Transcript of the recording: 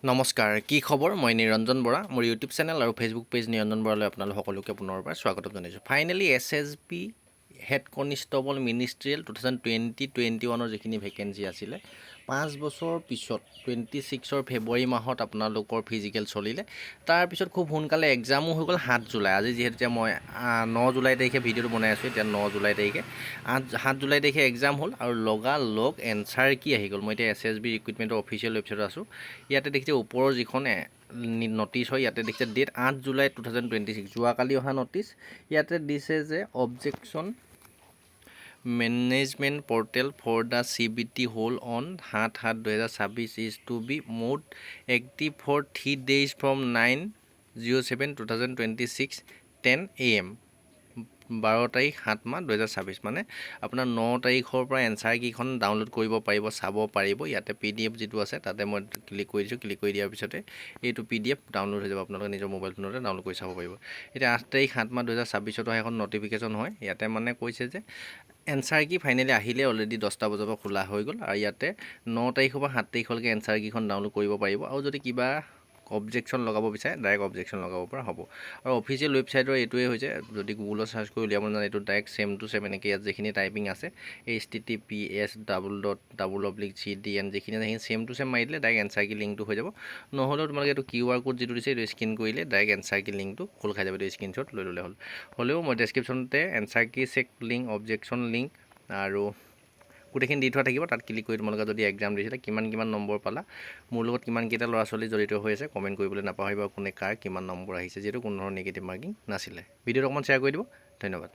নমস্কাৰ, কি খবৰ? মই নিৰঞ্জন বৰা। মোৰ ইউটিউব চেনেল আৰু ফেচবুক পেজ নিৰঞ্জন বৰালৈ আপোনালোক সকলোকে পুনৰবাৰ স্বাগতম জনাইছোঁ। Finally SSB head constable ministerial 2020-21 যিখিনি ভেকেঞ্চি আছিলে 5 বছৰ পিছত 26 ফেব্ৰুৱাৰী মাহত আপোনালোকৰ ফিজিকেল চলিলে। তাৰপিছত খুব সোনকালে এক্সামো হৈ গ'ল 7 জুলাই। আজি যিহেতু এতিয়া মই 9 জুলাই তাৰিখে ভিডিঅ'টো বনাই আছোঁ, এতিয়া 9 জুলাই তাৰিখে 7 জুলাই তাৰিখে এক্সাম হ'ল আৰু লগালগ এনচাৰ কি আহি গ'ল। মই এতিয়া SSB ৰিক্ৰুইটমেণ্টৰ অফিচিয়েল ৱেবছাইটত আছোঁ। ইয়াতে দেখিছে ওপৰৰ যিখন নটিছ হয়, ইয়াতে দেখিছে ডেট 8 জুলাই 2026, যোৱাকালি অহা নটিছ। ইয়াতে দিছে যে objection management portal for the CBT held on 7/7/2026 is to be made active for 3 days from 9/07/2026 10 AM। 12 তাৰিখ 7 মাহ 2026, মানে আপোনাৰ 9 তাৰিখৰ পৰা এনচাৰ কেইখন ডাউনলোড কৰিব পাৰিব, চাব পাৰিব। ইয়াতে PDF যিটো আছে তাতে মই ক্লিক কৰি দিছোঁ। ক্লিক কৰি দিয়াৰ পিছতে এইটো PDF ডাউনলোড হৈ যাব, আপোনালোকে নিজৰ মোবাইল ফোনতে ডাউনলোড কৰি চাব পাৰিব। এতিয়া 8 তাৰিখ 7 মাহ 2026 এখন নটিফিকেশ্যন হয়। ইয়াতে মানে কৈছে যে এনচাৰ কি ফাইনেলি আহিলে, অলৰেডি 10টা বজাৰ পৰা খোলা হৈ গ'ল আৰু ইয়াতে 9 তাৰিখৰ পৰা 7 তাৰিখলৈকে এনচাৰ কেইখন ডাউনলোড কৰিব পাৰিব। আৰু যদি কিবা অবজেকশ্যন লগাব বিচাৰে ডাইৰেক্ট অবজেকশ্যন লগাব পৰা হ'ব। আৰু অফিচিয়েল ৱেবছাইটৰ এইটোৱে হৈছে, যদি গুগলত চাৰ্চ কৰি উলিয়াব নাজানে এইটো ডাইৰেক্ট চেম টু চেম এনেকৈ ইয়াত যিখিনি টাইপিং আছে https://cdn যিখিনি আছে সেইখিনি চেম টু চেম মাৰি দিলে ডাইৰেক্ট এনচাৰ কি লিংকটো হৈ যাব। নহ'লেও তোমালোকে এইটো QR কোড যিটো দিছে এইটো স্কেন কৰিলে ডাইৰেক্ট এনচাৰ কি লিংকটো খোল খাই যাব। এইটো স্ক্ৰীনশ্বট লৈ ল'লে হ'ল। হ'লেও মই ডেছক্ৰিপশ্যনতে এনচাৰ কি চেক লিংক, অবজেকশ্যন লিংক আৰু গোটেইখিনি দি থোৱা থাকিব। তাত ক্লিক কৰি তোমালোকে যদি এক্সাম দিছিলে কিমান নম্বৰ পালা, মোৰ লগত কিমানকেইটা ল'ৰা ছোৱালী জড়িত হৈ আছে কমেণ্ট কৰিবলৈ নাপাহৰিব। কোনে কাৰ কিমান নম্বৰ আহিছে, যিহেতু কোনো ধৰণৰ নিগেটিভ মাৰ্কিং নাছিলে। ভিডিঅ'টো অকণমান শ্বেয়াৰ কৰি দিব। ধন্যবাদ।